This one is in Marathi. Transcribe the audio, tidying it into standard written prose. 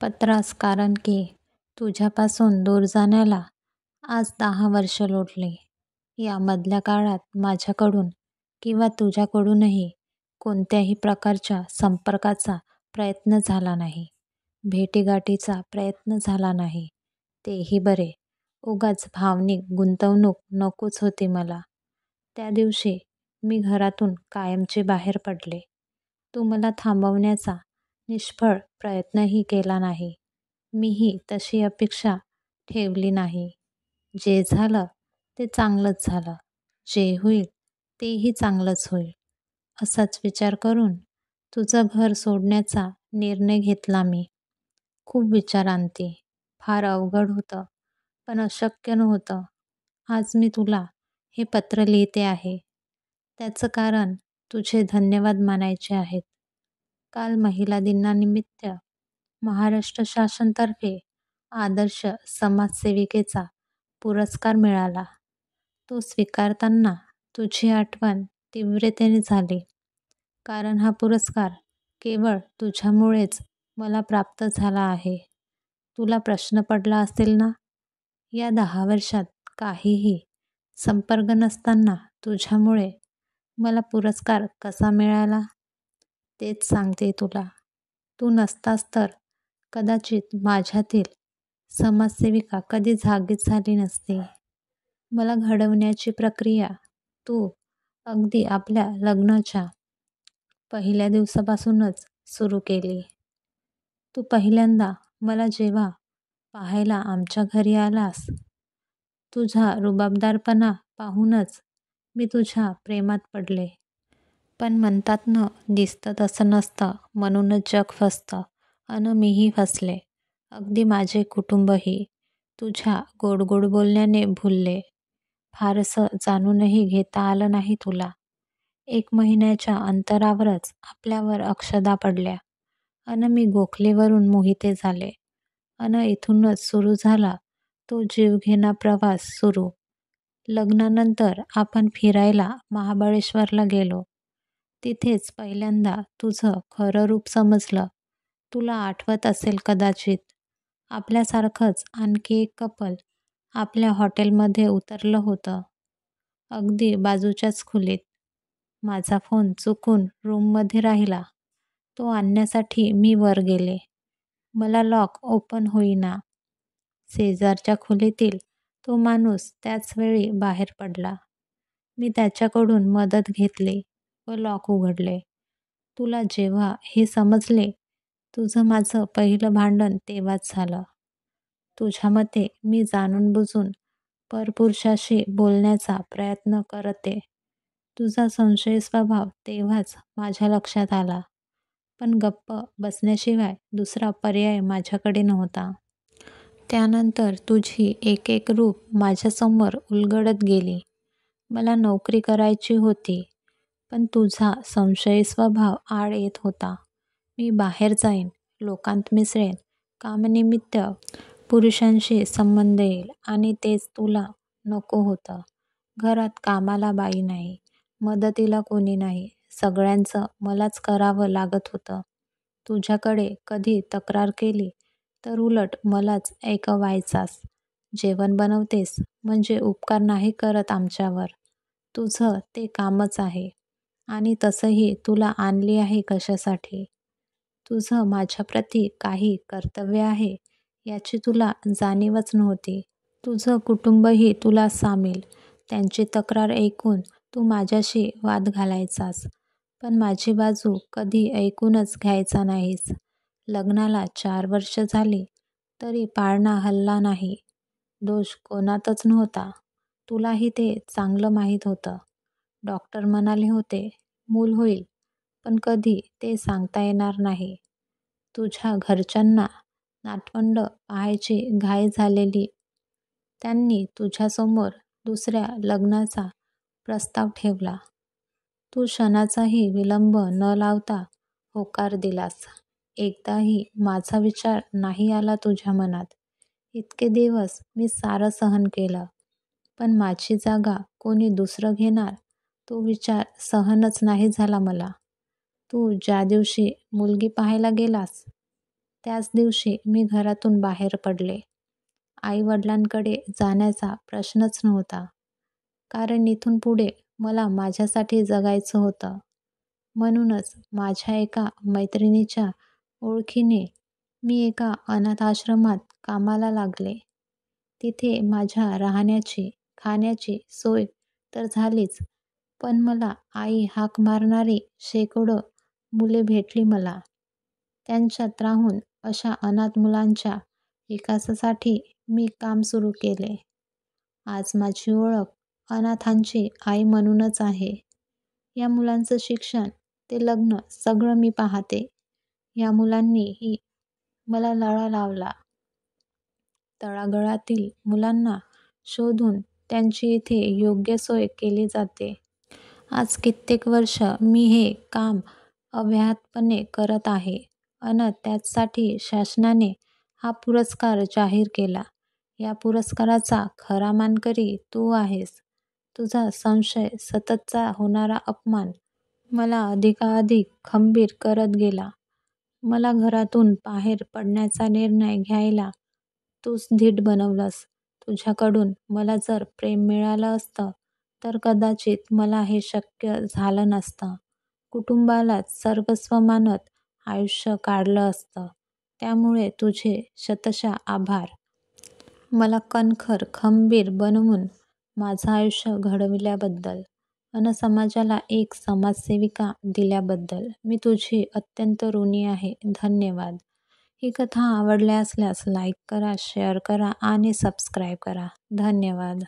पत्रास कारण की तुझ्यापासून दूर जाण्याला आज 10 वर्ष लोटली. या मधल्या काळात माझ्याकडून किंवा तुझ्याकडूनही कोणत्याही प्रकारच्या संपर्काचा प्रयत्न झाला नाही. भेटीगाठीचा प्रयत्न झाला नाही. तेही बरे. उगाच भावनिक गुंतवणूक नकोच होती मला. त्या दिवशी मी घरातून कायमचे बाहेर पडले. तू मला थांबवण्याचा निष्फळ प्रयत्नही केला नाही. मीही तशी अपेक्षा ठेवली नाही. जे झालं ते चांगलंच झालं. जे होईल तेही चांगलंच होईल. असाच विचार करून तुझं घर सोडण्याचा निर्णय घेतला मी. खूप विचारांती. फार अवघड होतं, पण अशक्य नव्हतं. आज मी तुला हे पत्र लिहिते आहे. त्याचं कारण तुझे धन्यवाद मानायचे आहेत. काल महिला दिनानिमित्त महाराष्ट्र शासनातर्फे आदर्श समाजसेविकेचा पुरस्कार मिळाला. तो स्वीकारताना तुझी आठवण तीव्रतेने झाली. कारण हा पुरस्कार केवळ तुझ्यामुळेच मला प्राप्त झाला आहे. तुला प्रश्न पडला असेल ना, या 10 वर्षात काहीही संपर्क नसताना तुझ्यामुळे मला पुरस्कार कसा मिळाला? तेच सांगते तुला. तू नसतास तर कदाचित माझ्यातील समाजसेविका कधी जागीच झाली नसती. मला घडवण्याची प्रक्रिया तू अगदी आपल्या लग्नाच्या पहिल्या दिवसापासूनच सुरू केली. तू पहिल्यांदा मला जेव्हा पाहायला आमच्या घरी आलास, तुझा रुबाबदारपणा पाहूनच मी तुझ्या प्रेमात पडले. पण म्हणतात ना, दिसतं तसं नसतं म्हणूनच जग फसतं. अन मीही फसले. अगदी माझे कुटुंबही तुझ्या गोड गोड बोलण्याने भुलले. फारसं जाणूनही घेता आलं नाही तुला. 1 महिन्याच्या अंतरावरच आपल्यावर अक्षदा पडल्या. अन मी गोखलेवरून मोहिते झाले. अन इथूनच सुरू झाला तो जीवघेणा प्रवास सुरू. लग्नानंतर आपण फिरायला महाबळेश्वरला गेलो. तिथेच पहिल्यांदा तुझं खरं रूप समजलं. तुला आठवत असेल कदाचित. आपल्यासारखंच आणखी एक कपल आपल्या हॉटेलमध्ये उतरलं होतं. अगदी बाजूच्याच खोलीत. माझा फोन चुकून रूममध्ये राहिला. तो आणण्यासाठी मी वर गेले. मला लॉक ओपन होईना. शेजारच्या खोलीतील तो माणूस त्याच वेळी बाहेर पडला. मी त्याच्याकडून मदत घेतली व लॉक उघडले. तुला जेव्हा हे समजले, तुझं माझं पहिलं भांडण तेव्हाच झालं. तुझ्या मते मी जाणून बुजून परपुरुषाशी बोलण्याचा प्रयत्न करते. तुझा संशयी स्वभाव तेव्हाच माझ्या लक्षात आला. पण गप्प बसण्याशिवाय दुसरा पर्याय माझ्याकडे नव्हता. त्यानंतर तुझी एक एक रूप माझ्यासमोर उलगडत गेली. मला नोकरी करायची होती, पण तुझा संशयी स्वभाव आड येत होता. मी बाहेर जाईन, लोकांत मिसळेन, कामनिमित्त पुरुषांशी संबंध येईल आणि तेच तुला नको होतं. घरात कामाला बाई नाही, मदतीला कोणी नाही. सगळ्यांचं मलाच करावं लागत होतं. तुझ्याकडे कधी तक्रार केली तर उलट मलाच ऐकवायचास. जेवण बनवतेस म्हणजे उपकार नाही करत आमच्यावर. तुझं ते कामच आहे. आणि तसंही तुला आणली आहे कशासाठी? तुझं माझ्याप्रती काही कर्तव्य आहे याची तुला जाणीवच नव्हती. तुझं कुटुंबही तुला सामील. त्यांची तक्रार ऐकून तू माझ्याशी वाद घालायचास. पण माझी बाजू कधी ऐकूनच घ्यायचा नाहीस. लग्नाला 4 वर्ष झाली तरी पाळणा हलला नाही. दोष कोणातच नव्हता. तुलाही ते चांगलं माहीत होतं. डॉक्टर म्हणाले होते, मूल होईल, पण कधी ते सांगता येणार नाही. तुझ्या घरच्यांना नातवंड पाहायची घाई झालेली. त्यांनी तुझ्यासमोर दुसऱ्या लग्नाचा प्रस्ताव ठेवला. तू क्षणाचाही विलंब न लावता होकार दिलास. एकदाही माझा विचार नाही आला तुझ्या मनात. इतके दिवस मी सारं सहन केलं, पण माझी जागा कोणी दुसरं घेणार तो विचार सहनच नाही झाला मला. तू ज्या दिवशी मुलगी पाहायला गेलास त्याच दिवशी मी घरातून बाहेर पडले. आई-वडिलांकडे जाण्याचा प्रश्नच नव्हता. कारण इथून पुढे मला माझ्यासाठी जगायचं होतं. म्हणूनच माझ्या एका मैत्रिणीच्या ओळखीने मी एका अनाथ आश्रमात कामाला लागले. तिथे माझ्या राहण्याची, खाण्याची सोय तर झालीच, पण मला आई हाक मारणारी शेकडो मुले भेटली मला. त्यांच्यात राहून अशा अनाथ मुलांच्या विकासासाठी मी काम सुरू केले. आज माझी ओळख अनाथांची आई म्हणूनच आहे. या मुलांचं शिक्षण, ते लग्न सगळं मी पाहते. या मुलांनीही मला लळा लावला. तळागाळातील मुलांना शोधून त्यांची इथे योग्य सोय केली जाते. आज कित्येक वर्ष मी हे काम अव्याहतपणे करत आहे अन त्याचसाठी शासनाने हा पुरस्कार जाहीर केला. या पुरस्काराचा खरा मानकरी तू आहेस. तुझा संशय, सततचा होणारा अपमान मला अधिकाधिक खंबीर करत गेला. मला घरातून बाहेर पडण्याचा निर्णय घ्यायला तूच धीट बनवलंस. तुझ्याकडून मला जर प्रेम मिळालं असतं तर कदाचित मला हे शक्य झालं नसतं. कुटुंबालाच सर्वस्व मानत आयुष्य काढलं असतं. त्यामुळे तुझे शतशः आभार. मला कणखर, खंबीर बनवून माझं आयुष्य घडविल्याबद्दल अन समाजाला एक समाजसेविका दिल्याबद्दल मी तुझी अत्यंत ऋणी आहे. धन्यवाद. ही कथा आवडली असल्यास लाईक करा, शेअर करा आणि सबस्क्राईब करा. धन्यवाद.